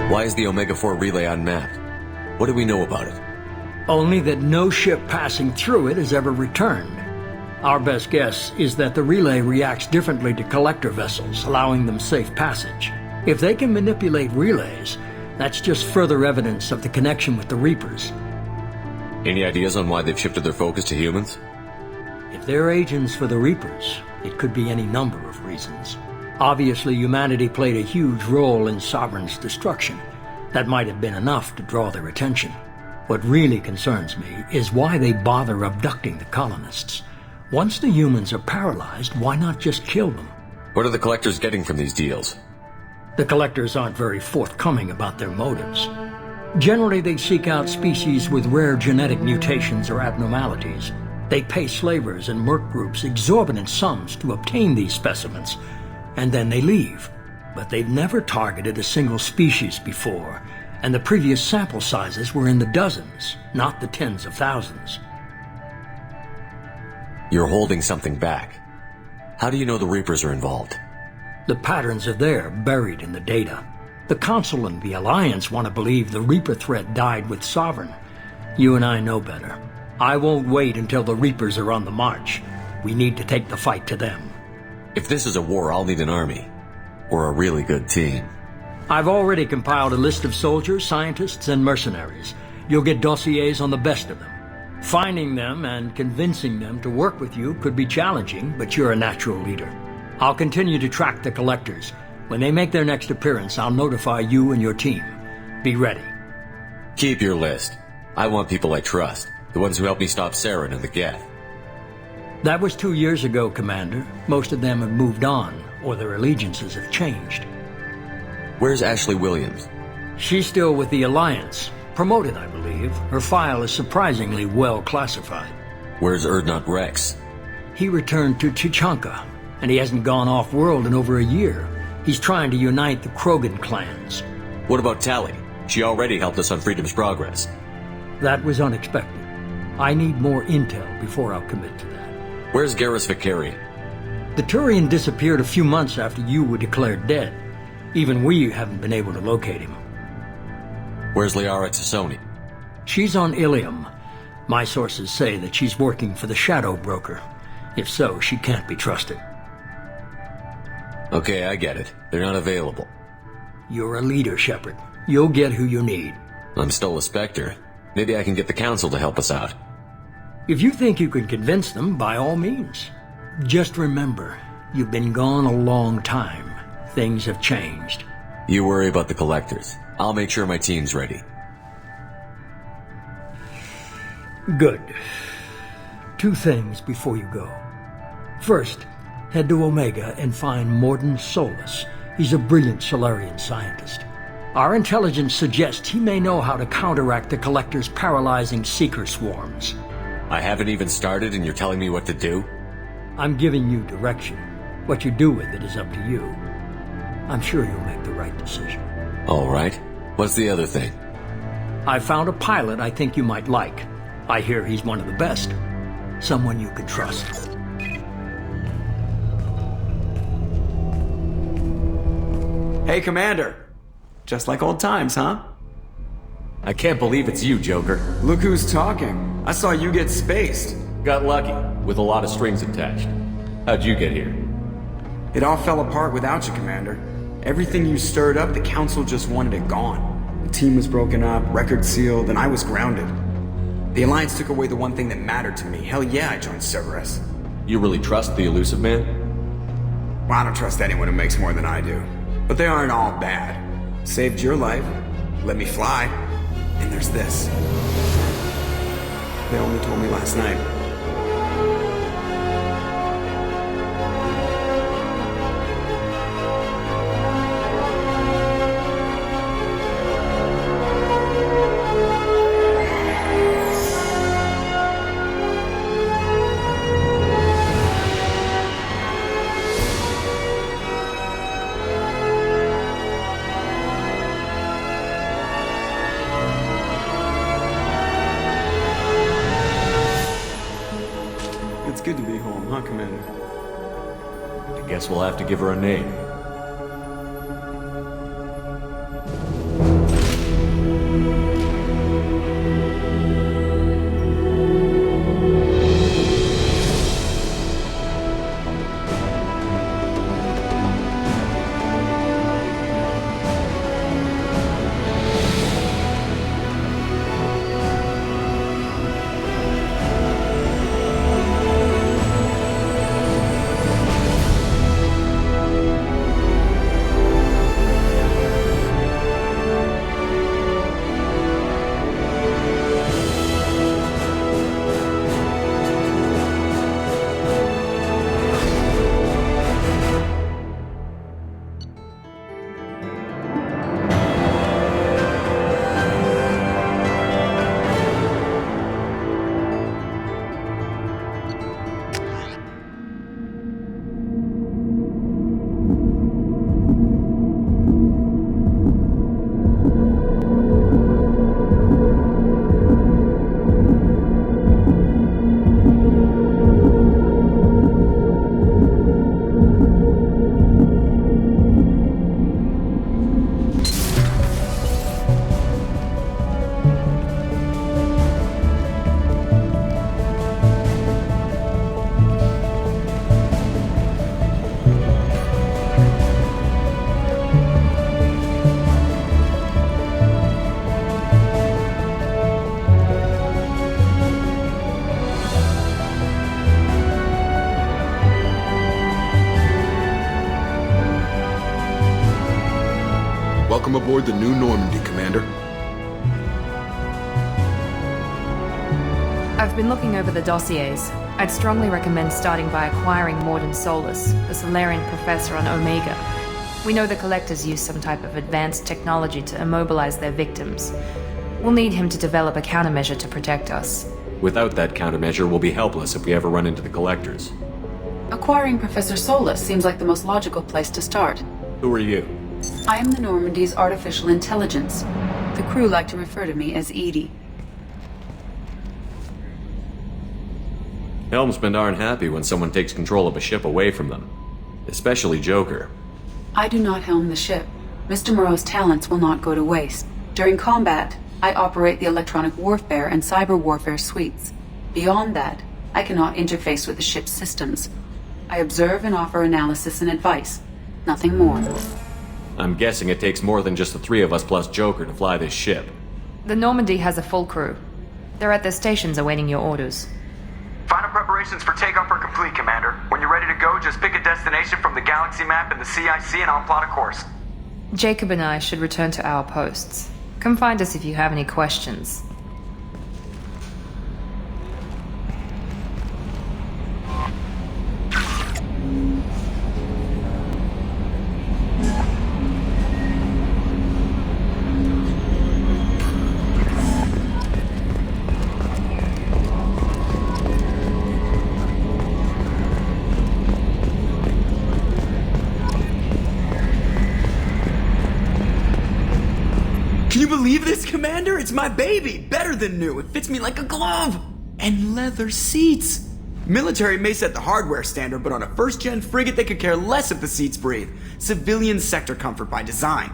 Why is the Omega-4 relay unmapped? What do we know about it? Only that no ship passing through it has ever returned. Our best guess is that the relay reacts differently to collector vessels, allowing them safe passage. If they can manipulate relays, that's just further evidence of the connection with the Reapers. Any ideas on why they've shifted their focus to humans? If they're agents for the Reapers, it could be any number of reasons. Obviously, humanity played a huge role in Sovereign's destruction. That might have been enough to draw their attention. What really concerns me is why they bother abducting the colonists. Once the humans are paralyzed, why not just kill them? What are the collectors getting from these deals? The collectors aren't very forthcoming about their motives. Generally, they seek out species with rare genetic mutations or abnormalities. They pay slavers and merc groups exorbitant sums to obtain these specimens, and then they leave. But they've never targeted a single species before, and the previous sample sizes were in the dozens, not the tens of thousands. You're holding something back. How do you know the Reapers are involved? The patterns are there, buried in the data. The Council and the Alliance want to believe the Reaper threat died with Sovereign. You and I know better. I won't wait until the Reapers are on the march. We need to take the fight to them. If this is a war, I'll need an army. Or a really good team. I've already compiled a list of soldiers, scientists, and mercenaries. You'll get dossiers on the best of them. Finding them and convincing them to work with you could be challenging, but you're a natural leader. I'll continue to track the collectors. When they make their next appearance, I'll notify you and your team. Be ready. Keep your list. I want people I trust. The ones who helped me stop Saren and the Geth. That was 2 years ago, Commander. Most of them have moved on, or their allegiances have changed. Where's Ashley Williams? She's still with the Alliance. Promoted, I believe. Her file is surprisingly well classified. Where's Erdnot Rex? He returned to Chichanka, and he hasn't gone off-world in over a year. He's trying to unite the Krogan clans. What about Tali? She already helped us on Freedom's Progress. That was unexpected. I need more intel before I'll commit to that. Where's Garrus Vicari? The Turian disappeared a few months after you were declared dead. Even we haven't been able to locate him. Where's Liara Tassoni? She's on Ilium. My sources say that she's working for the Shadow Broker. If so, she can't be trusted. Okay, I get it. They're not available. You're a leader, Shepard. You'll get who you need. I'm still a Spectre. Maybe I can get the Council to help us out. If you think you can convince them, by all means. Just remember, you've been gone a long time. Things have changed. You worry about the collectors. I'll make sure my team's ready. Good. 2 things before you go. First, head to Omega and find Mordin Solus. He's a brilliant Solarian scientist. Our intelligence suggests he may know how to counteract the Collector's paralyzing Seeker swarms. I haven't even started and you're telling me what to do? I'm giving you direction. What you do with it is up to you. I'm sure you'll make the right decision. All right. What's the other thing? I found a pilot I think you might like. I hear he's one of the best. Someone you can trust. Hey, Commander. Just like old times, huh? I can't believe it's you, Joker. Look who's talking. I saw you get spaced. Got lucky, with a lot of strings attached. How'd you get here? It all fell apart without you, Commander. Everything you stirred up, the Council just wanted it gone. The team was broken up, record sealed, and I was grounded. The Alliance took away the one thing that mattered to me. Hell yeah, I joined Cerberus. You really trust the Elusive Man? Well, I don't trust anyone who makes more than I do. But they aren't all bad. Saved your life, let me fly, and there's this. They only told me last night. It's good to be home, huh, Commander? I guess we'll have to give her a name. Welcome aboard the new Normandy, Commander. I've been looking over the dossiers. I'd strongly recommend starting by acquiring Morden Solus, the Solarian professor on Omega. We know the Collectors use some type of advanced technology to immobilize their victims. We'll need him to develop a countermeasure to protect us. Without that countermeasure, we'll be helpless if we ever run into the Collectors. Acquiring Professor Solus seems like the most logical place to start. Who are you? I am the Normandy's artificial intelligence. The crew like to refer to me as Edie. Helmsmen aren't happy when someone takes control of a ship away from them. Especially Joker. I do not helm the ship. Mr. Moreau's talents will not go to waste. During combat, I operate the electronic warfare and cyber warfare suites. Beyond that, I cannot interface with the ship's systems. I observe and offer analysis and advice. Nothing more. I'm guessing it takes more than just the three of us plus Joker to fly this ship. The Normandy has a full crew. They're at their stations awaiting your orders. Final preparations for takeoff are complete, Commander. When you're ready to go, just pick a destination from the galaxy map and the CIC and I'll plot a course. Jacob and I should return to our posts. Come find us if you have any questions. Can you believe this, Commander? It's my baby! Better than new. It fits me like a glove! And leather seats! Military may set the hardware standard, but on a first-gen frigate they could care less if the seats breathe. Civilian sector comfort by design.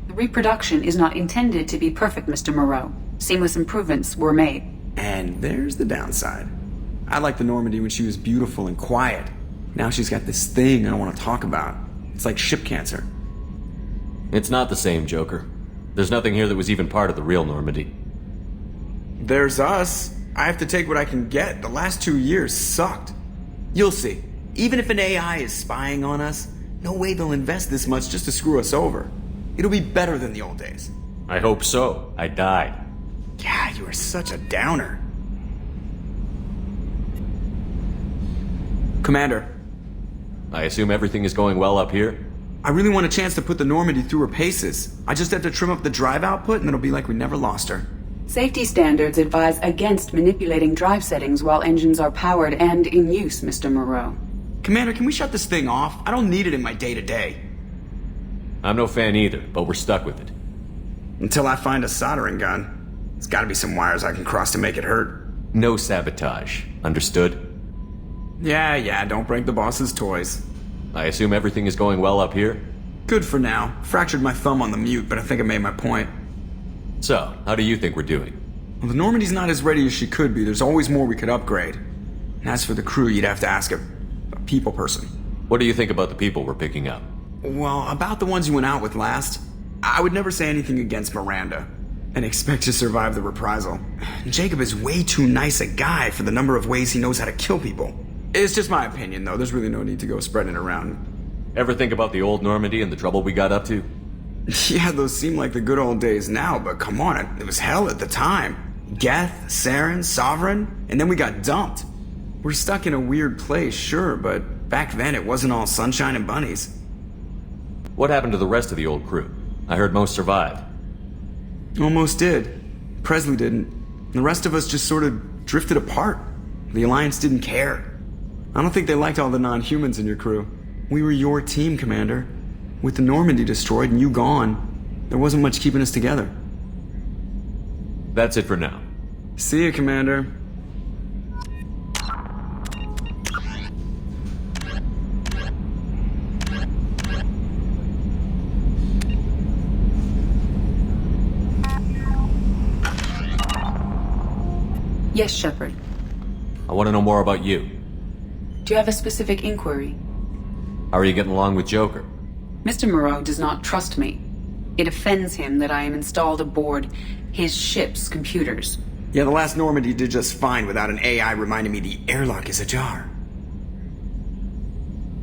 The reproduction is not intended to be perfect, Mr. Moreau. Seamless improvements were made. And there's the downside. I liked the Normandy when she was beautiful and quiet. Now she's got this thing I don't want to talk about. It's like ship cancer. It's not the same, Joker. There's nothing here that was even part of the real Normandy. There's us. I have to take what I can get. The last 2 years sucked. You'll see. Even if an AI is spying on us, no way they'll invest this much just to screw us over. It'll be better than the old days. I hope so. I died. Yeah, you are such a downer. Commander. I assume everything is going well up here? I really want a chance to put the Normandy through her paces. I just have to trim up the drive output and it'll be like we never lost her. Safety standards advise against manipulating drive settings while engines are powered and in use, Mr. Moreau. Commander, can we shut this thing off? I don't need it in my day-to-day. I'm no fan either, but we're stuck with it. Until I find a soldering gun. There's gotta be some wires I can cross to make it hurt. No sabotage. Understood? Yeah, don't break the boss's toys. I assume everything is going well up here? Good for now. Fractured my thumb on the mute, but I think I made my point. So, how do you think we're doing? Well, the Normandy's not as ready as she could be. There's always more we could upgrade. And as for the crew, you'd have to ask a people person. What do you think about the people we're picking up? Well, about the ones you went out with last, I would never say anything against Miranda and expect to survive the reprisal. Jacob is way too nice a guy for the number of ways he knows how to kill people. It's just my opinion, though. There's really no need to go spreading it around. Ever think about the old Normandy and the trouble we got up to? Yeah, those seem like the good old days now, but come on, it was hell at the time. Geth, Saren, Sovereign, and then we got dumped. We're stuck in a weird place, sure, but back then it wasn't all sunshine and bunnies. What happened to the rest of the old crew? I heard most survived. Almost did. Presley didn't. The rest of us just sort of drifted apart. The Alliance didn't care. I don't think they liked all the non-humans in your crew. We were your team, Commander. With the Normandy destroyed and you gone, there wasn't much keeping us together. That's it for now. See you, Commander. Yes, Shepard. I want to know more about you. Do you have a specific inquiry? How are you getting along with Joker? Mr. Moreau does not trust me. It offends him that I am installed aboard his ship's computers. Yeah, the last Normandy did just fine without an AI reminding me the airlock is ajar.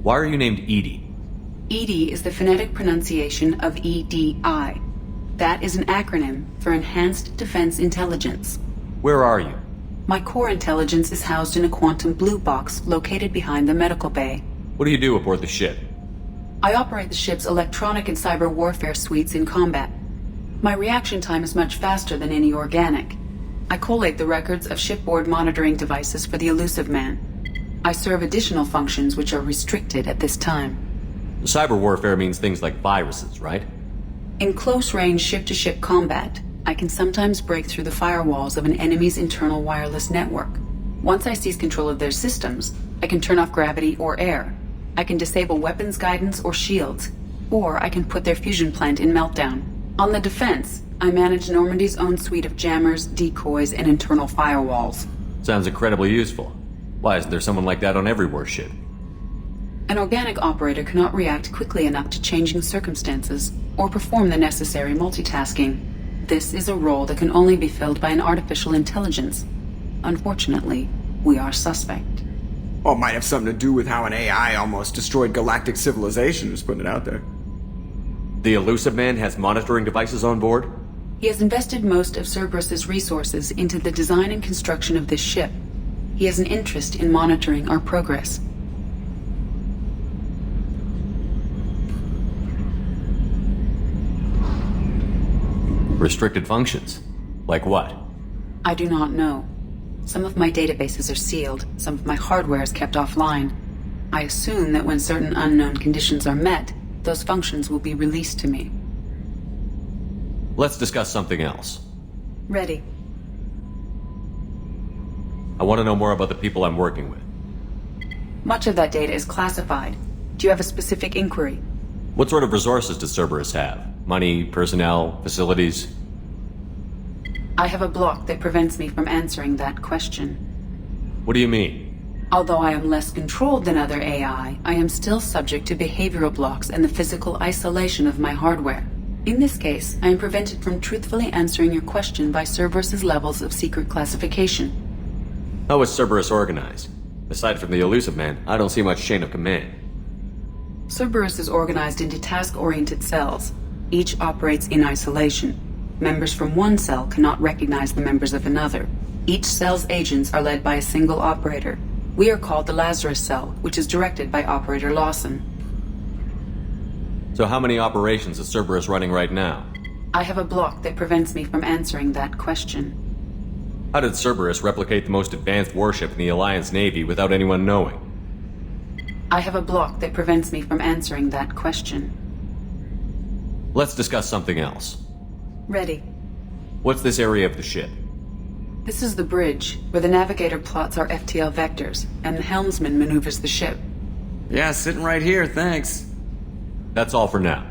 Why are you named Edie? EDI is the phonetic pronunciation of EDI. That is an acronym for Enhanced Defense Intelligence. Where are you? My core intelligence is housed in a quantum blue box located behind the medical bay. What do you do aboard the ship? I operate the ship's electronic and cyber warfare suites in combat. My reaction time is much faster than any organic. I collate the records of shipboard monitoring devices for the Elusive Man. I serve additional functions which are restricted at this time. Cyber warfare means things like viruses, right? In close-range ship-to-ship combat, I can sometimes break through the firewalls of an enemy's internal wireless network. Once I seize control of their systems, I can turn off gravity or air. I can disable weapons guidance or shields, or I can put their fusion plant in meltdown. On the defense, I manage Normandy's own suite of jammers, decoys, and internal firewalls. Sounds incredibly useful. Why isn't there someone like that on every warship? An organic operator cannot react quickly enough to changing circumstances or perform the necessary multitasking. This is a role that can only be filled by an artificial intelligence. Unfortunately, we are suspect. Well, it might have something to do with how an AI almost destroyed galactic civilization, just putting it out there. The Elusive Man has monitoring devices on board? He has invested most of Cerberus's resources into the design and construction of this ship. He has an interest in monitoring our progress. Restricted functions? Like what? I do not know. Some of my databases are sealed, some of my hardware is kept offline. I assume that when certain unknown conditions are met, those functions will be released to me. Let's discuss something else. Ready. I want to know more about the people I'm working with. Much of that data is classified. Do you have a specific inquiry? What sort of resources does Cerberus have? Money, personnel, facilities? I have a block that prevents me from answering that question. What do you mean? Although I am less controlled than other AI, I am still subject to behavioral blocks and the physical isolation of my hardware. In this case, I am prevented from truthfully answering your question by Cerberus's levels of secret classification. How is Cerberus organized? Aside from the Elusive Man, I don't see much chain of command. Cerberus is organized into task-oriented cells. Each operates in isolation. Members from one cell cannot recognize the members of another. Each cell's agents are led by a single operator. We are called the Lazarus Cell, which is directed by Operator Lawson. So how many operations is Cerberus running right now? I have a block that prevents me from answering that question. How did Cerberus replicate the most advanced warship in the Alliance Navy without anyone knowing? I have a block that prevents me from answering that question. Let's discuss something else. Ready. What's this area of the ship? This is the bridge, where the navigator plots our FTL vectors, and the helmsman maneuvers the ship. Yeah, sitting right here, thanks. That's all for now.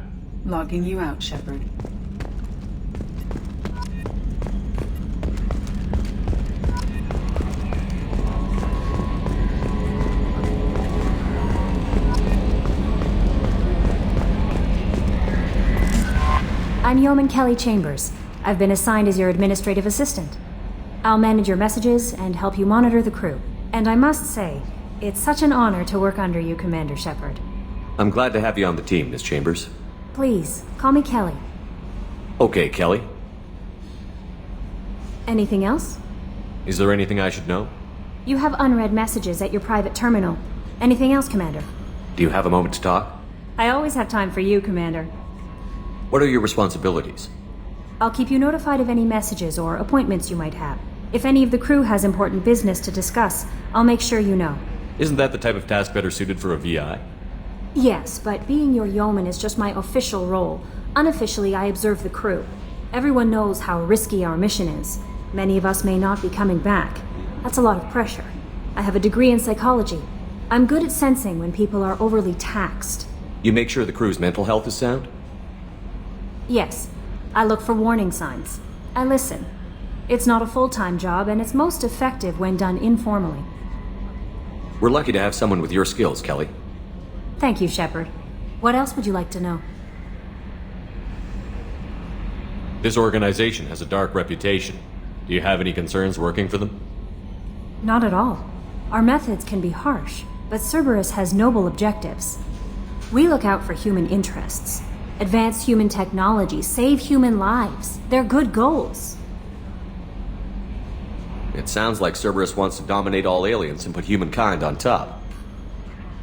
Logging you out, Shepard. I'm Yeoman Kelly Chambers. I've been assigned as your administrative assistant. I'll manage your messages and help you monitor the crew. And I must say, it's such an honor to work under you, Commander Shepard. I'm glad to have you on the team, Miss Chambers. Please, call me Kelly. Okay, Kelly. Anything else? Is there anything I should know? You have unread messages at your private terminal. Anything else, Commander? Do you have a moment to talk? I always have time for you, Commander. What are your responsibilities? I'll keep you notified of any messages or appointments you might have. If any of the crew has important business to discuss, I'll make sure you know. Isn't that the type of task better suited for a VI? Yes, but being your yeoman is just my official role. Unofficially, I observe the crew. Everyone knows how risky our mission is. Many of us may not be coming back. That's a lot of pressure. I have a degree in psychology. I'm good at sensing when people are overly taxed. You make sure the crew's mental health is sound? Yes. I look for warning signs. I listen. It's not a full-time job, and it's most effective when done informally. We're lucky to have someone with your skills, Kelly. Thank you, Shepard. What else would you like to know? This organization has a dark reputation. Do you have any concerns working for them? Not at all. Our methods can be harsh, but Cerberus has noble objectives. We look out for human interests. Advance human technology, save human lives. They're good goals. It sounds like Cerberus wants to dominate all aliens and put humankind on top.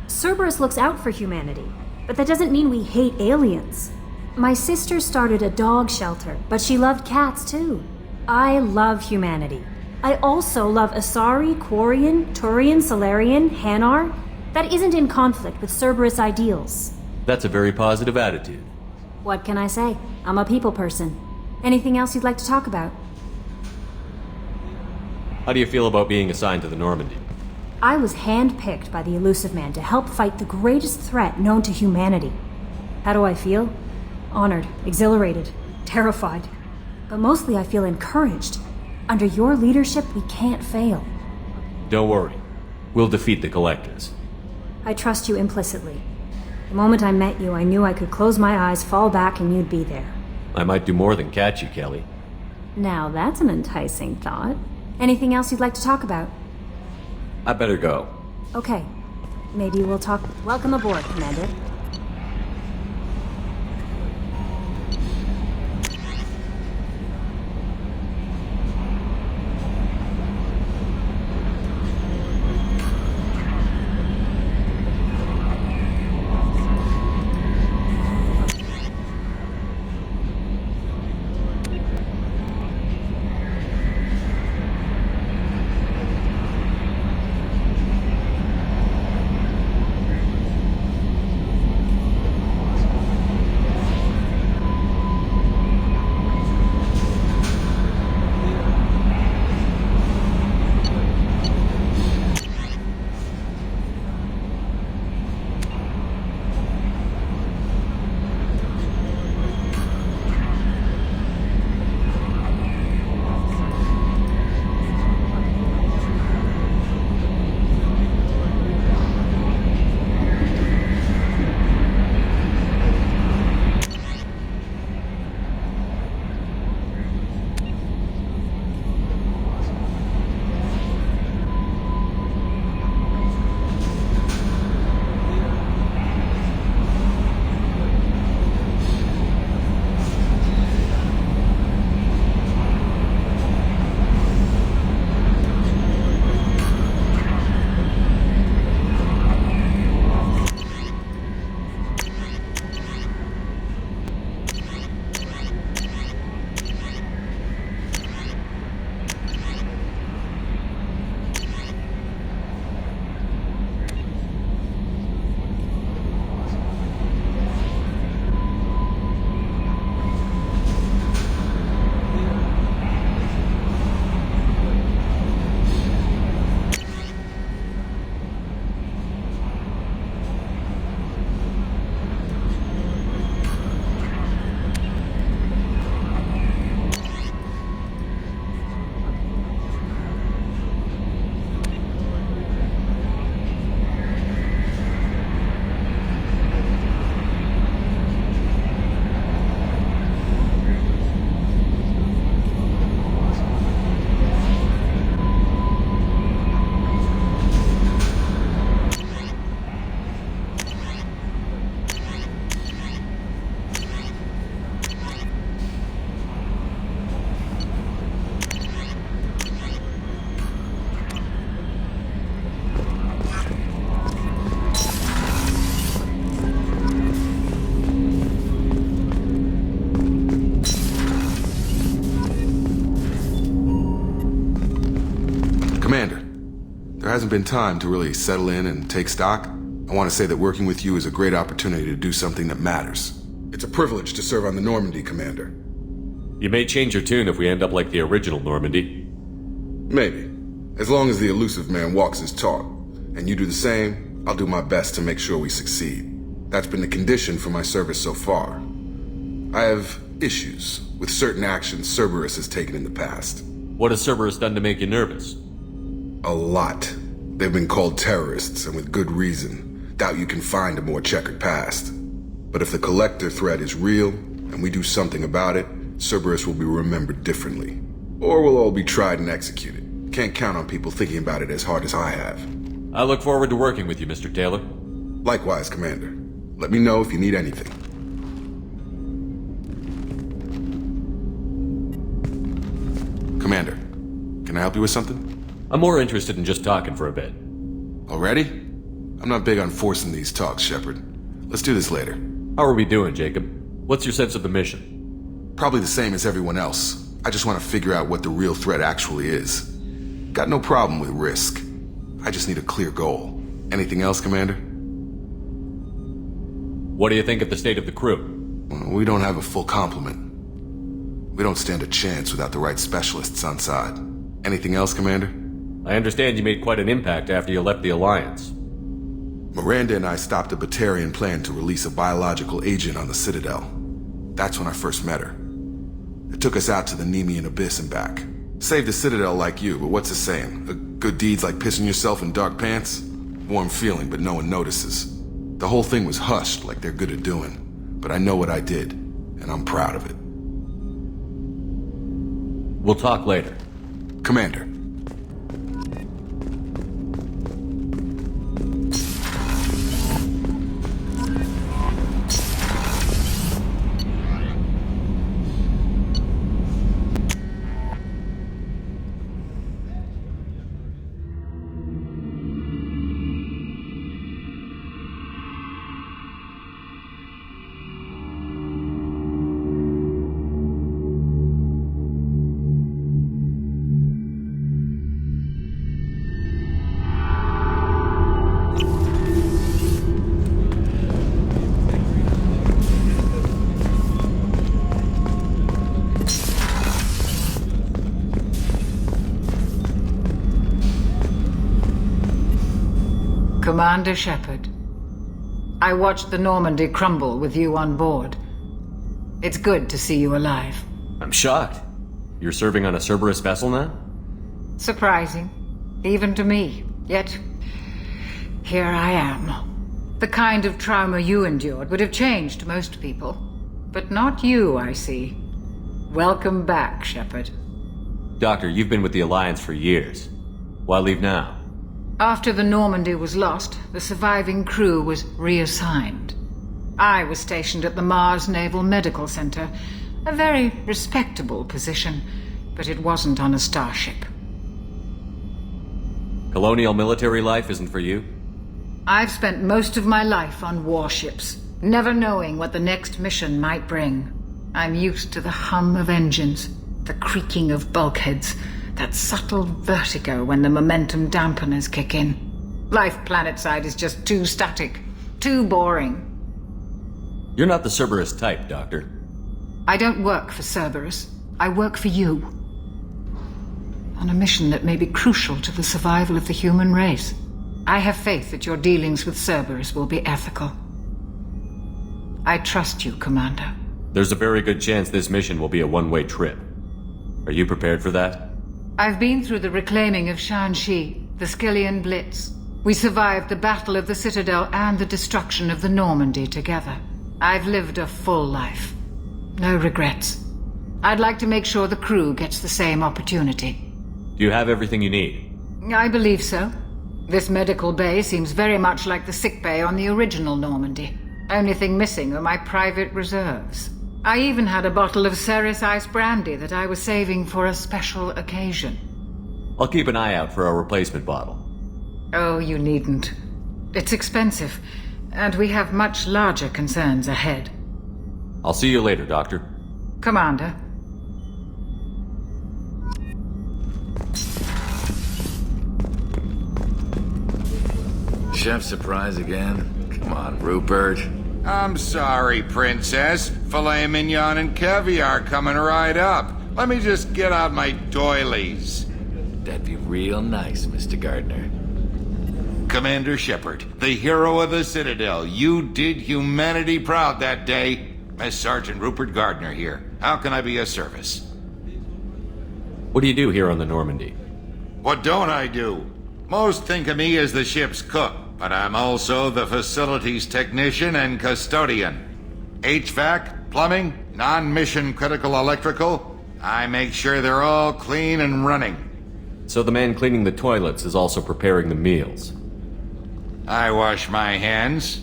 Cerberus looks out for humanity, but that doesn't mean we hate aliens. My sister started a dog shelter, but she loved cats too. I love humanity. I also love Asari, Quarian, Turian, Solarian, Hanar. That isn't in conflict with Cerberus ideals. That's a very positive attitude. What can I say? I'm a people person. Anything else you'd like to talk about? How do you feel about being assigned to the Normandy? I was handpicked by the Elusive Man to help fight the greatest threat known to humanity. How do I feel? Honored, exhilarated, terrified. But mostly I feel encouraged. Under your leadership, we can't fail. Don't worry. We'll defeat the Collectors. I trust you implicitly. The moment I met you, I knew I could close my eyes, fall back, and you'd be there. I might do more than catch you, Kelly. Now that's an enticing thought. Anything else you'd like to talk about? I better go. Okay. Maybe we'll talk. Welcome aboard, Commander. Commander, there hasn't been time to really settle in and take stock. I want to say that working with you is a great opportunity to do something that matters. It's a privilege to serve on the Normandy, Commander. You may change your tune if we end up like the original Normandy. Maybe. As long as the Elusive Man walks his talk, and you do the same, I'll do my best to make sure we succeed. That's been the condition for my service so far. I have issues with certain actions Cerberus has taken in the past. What has Cerberus done to make you nervous? A lot. They've been called terrorists, and with good reason. Doubt you can find a more checkered past. But if the Collector threat is real, and we do something about it, Cerberus will be remembered differently. Or we'll all be tried and executed. Can't count on people thinking about it as hard as I have. I look forward to working with you, Mr. Taylor. Likewise, Commander. Let me know if you need anything. Commander, can I help you with something? I'm more interested in just talking for a bit. Already? I'm not big on forcing these talks, Shepard. Let's do this later. How are we doing, Jacob? What's your sense of the mission? Probably the same as everyone else. I just want to figure out what the real threat actually is. Got no problem with risk. I just need a clear goal. Anything else, Commander? What do you think of the state of the crew? We don't have a full complement. We don't stand a chance without the right specialists on side. Anything else, Commander? I understand you made quite an impact after you left the Alliance. Miranda and I stopped a Batarian plan to release a biological agent on the Citadel. That's when I first met her. It took us out to the Nemean Abyss and back. Saved the Citadel like you, but what's the saying? A good deed's like pissing yourself in dark pants? Warm feeling, but no one notices. The whole thing was hushed like they're good at doing. But I know what I did, and I'm proud of it. We'll talk later. Commander. Commander Shepard, I watched the Normandy crumble with you on board. It's good to see you alive. I'm shocked. You're serving on a Cerberus vessel now? Surprising, even to me. Yet, here I am. The kind of trauma you endured would have changed most people. But not you, I see. Welcome back, Shepard. Doctor, you've been with the Alliance for years. Why leave now? After the Normandy was lost, the surviving crew was reassigned. I was stationed at the Mars Naval Medical Center, a very respectable position, but it wasn't on a starship. Colonial military life isn't for you? I've spent most of my life on warships, never knowing what the next mission might bring. I'm used to the hum of engines, the creaking of bulkheads, that subtle vertigo when the momentum dampeners kick in. Life planetside is just too static, too boring. You're not the Cerberus type, Doctor. I don't work for Cerberus. I work for you. On a mission that may be crucial to the survival of the human race. I have faith that your dealings with Cerberus will be ethical. I trust you, Commander. There's a very good chance this mission will be a one-way trip. Are you prepared for that? I've been through the reclaiming of Shanxi, the Skillian Blitz. We survived the Battle of the Citadel and the destruction of the Normandy together. I've lived a full life. No regrets. I'd like to make sure the crew gets the same opportunity. Do you have everything you need? I believe so. This medical bay seems very much like the sick bay on the original Normandy. Only thing missing are my private reserves. I even had a bottle of Ceres Ice brandy that I was saving for a special occasion. I'll keep an eye out for a replacement bottle. Oh, you needn't. It's expensive, and we have much larger concerns ahead. I'll see you later, Doctor. Commander. Chef surprise again? Come on, Rupert. I'm sorry, Princess. Filet mignon and caviar coming right up. Let me just get out my doilies. That'd be real nice, Mr. Gardner. Commander Shepard, the hero of the Citadel. You did humanity proud that day. Miss Sergeant Rupert Gardner here. How can I be of service? What do you do here on the Normandy? What don't I do? Most think of me as the ship's cook, but I'm also the facilities technician and custodian. HVAC, plumbing, non-mission critical electrical. I make sure they're all clean and running. So the man cleaning the toilets is also preparing the meals. I wash my hands.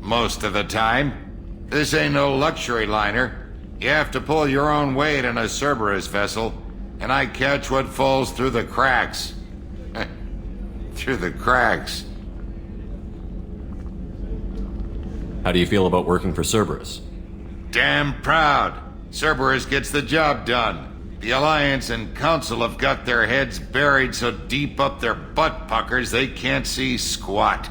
Most of the time. This ain't no luxury liner. You have to pull your own weight in a Cerberus vessel, and I catch what falls through the cracks. Through the cracks. How do you feel about working for Cerberus? Damn proud. Cerberus gets the job done. The Alliance and Council have got their heads buried so deep up their butt puckers they can't see squat.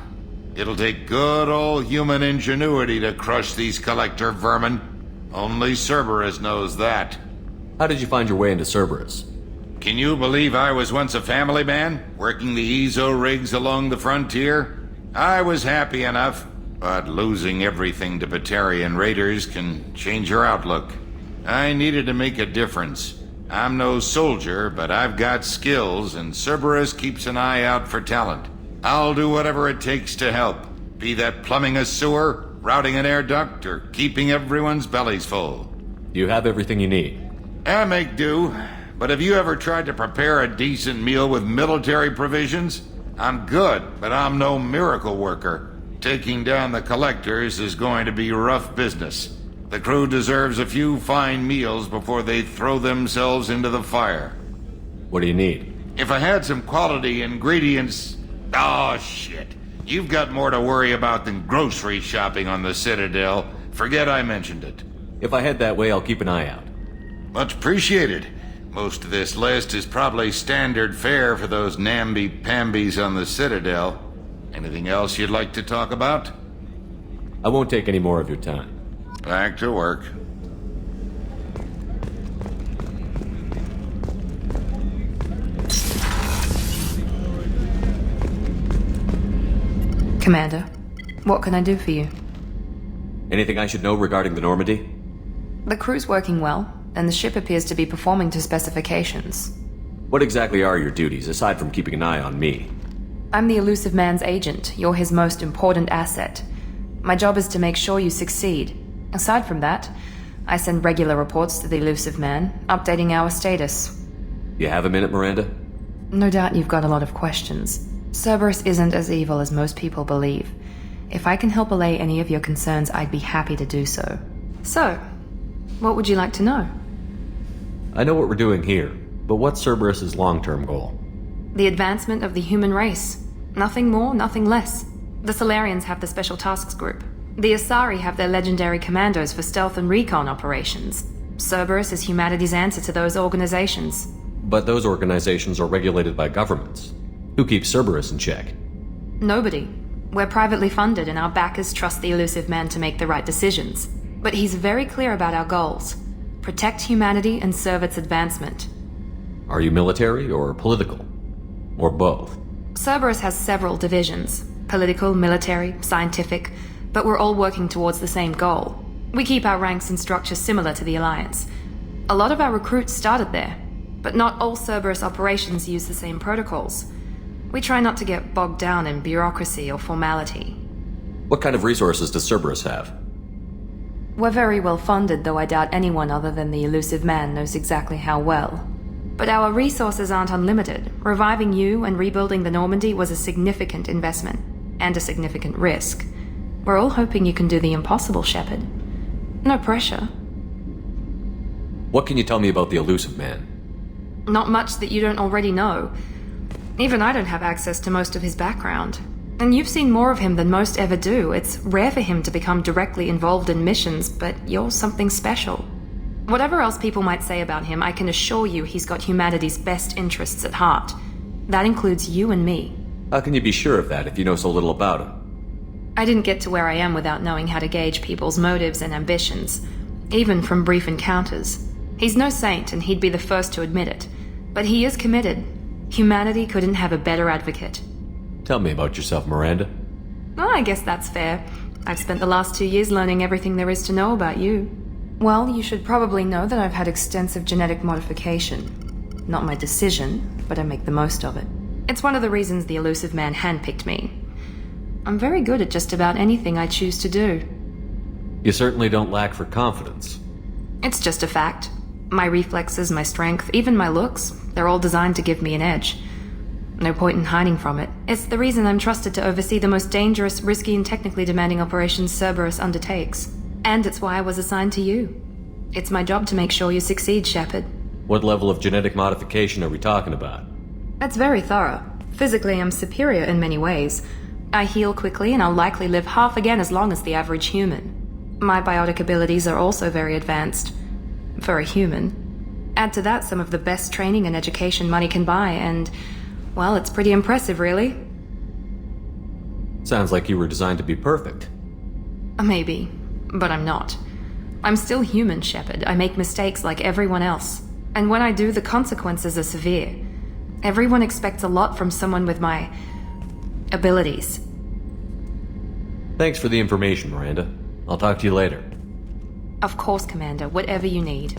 It'll take good old human ingenuity to crush these collector vermin. Only Cerberus knows that. How did you find your way into Cerberus? Can you believe I was once a family man, working the EZO rigs along the frontier? I was happy enough, but losing everything to Batarian raiders can change your outlook. I needed to make a difference. I'm no soldier, but I've got skills, and Cerberus keeps an eye out for talent. I'll do whatever it takes to help, be that plumbing a sewer, routing an air duct, or keeping everyone's bellies full. You have everything you need. I make do, but have you ever tried to prepare a decent meal with military provisions? I'm good, but I'm no miracle worker. Taking down the collectors is going to be rough business. The crew deserves a few fine meals before they throw themselves into the fire. What do you need? If I had some quality ingredients... Oh, shit. You've got more to worry about than grocery shopping on the Citadel. Forget I mentioned it. If I head that way, I'll keep an eye out. Much appreciated. Most of this list is probably standard fare for those namby-pambies on the Citadel. Anything else you'd like to talk about? I won't take any more of your time. Back to work. Commander, what can I do for you? Anything I should know regarding the Normandy? The crew's working well, and the ship appears to be performing to specifications. What exactly are your duties, aside from keeping an eye on me? I'm the Elusive Man's agent. You're his most important asset. My job is to make sure you succeed. Aside from that, I send regular reports to the Elusive Man, updating our status. You have a minute, Miranda? No doubt you've got a lot of questions. Cerberus isn't as evil as most people believe. If I can help allay any of your concerns, I'd be happy to do so. So, what would you like to know? I know what we're doing here, but what's Cerberus's long-term goal? The advancement of the human race. Nothing more, nothing less. The Solarians have the Special Tasks Group. The Asari have their legendary commandos for stealth and recon operations. Cerberus is humanity's answer to those organizations. But those organizations are regulated by governments. Who keeps Cerberus in check? Nobody. We're privately funded and our backers trust the Elusive Man to make the right decisions. But he's very clear about our goals. Protect humanity and serve its advancement. Are you military or political? Or both? Cerberus has several divisions. Political, military, scientific, but we're all working towards the same goal. We keep our ranks and structure similar to the Alliance. A lot of our recruits started there, but not all Cerberus operations use the same protocols. We try not to get bogged down in bureaucracy or formality. What kind of resources does Cerberus have? We're very well funded, though I doubt anyone other than the Elusive Man knows exactly how well. But our resources aren't unlimited. Reviving you and rebuilding the Normandy was a significant investment, and a significant risk. We're all hoping you can do the impossible, Shepard. No pressure. What can you tell me about the Elusive Man? Not much that you don't already know. Even I don't have access to most of his background. And you've seen more of him than most ever do. It's rare for him to become directly involved in missions, but you're something special. Whatever else people might say about him, I can assure you he's got humanity's best interests at heart. That includes you and me. How can you be sure of that if you know so little about him? I didn't get to where I am without knowing how to gauge people's motives and ambitions, even from brief encounters. He's no saint, and he'd be the first to admit it. But he is committed. Humanity couldn't have a better advocate. Tell me about yourself, Miranda. Oh, I guess that's fair. I've spent the last 2 years learning everything there is to know about you. Well, you should probably know that I've had extensive genetic modification. Not my decision, but I make the most of it. It's one of the reasons the Elusive Man handpicked me. I'm very good at just about anything I choose to do. You certainly don't lack for confidence. It's just a fact. My reflexes, my strength, even my looks, they're all designed to give me an edge. No point in hiding from it. It's the reason I'm trusted to oversee the most dangerous, risky, and technically demanding operations Cerberus undertakes. And it's why I was assigned to you. It's my job to make sure you succeed, Shepard. What level of genetic modification are we talking about? That's very thorough. Physically, I'm superior in many ways. I heal quickly, and I'll likely live half again as long as the average human. My biotic abilities are also very advanced. For a human. Add to that some of the best training and education money can buy, and, well, it's pretty impressive, really. Sounds like you were designed to be perfect. Maybe, but I'm not. I'm still human, Shepard. I make mistakes like everyone else. And when I do, the consequences are severe. Everyone expects a lot from someone with my abilities. Thanks for the information, Miranda. I'll talk to you later. Of course, Commander. Whatever you need.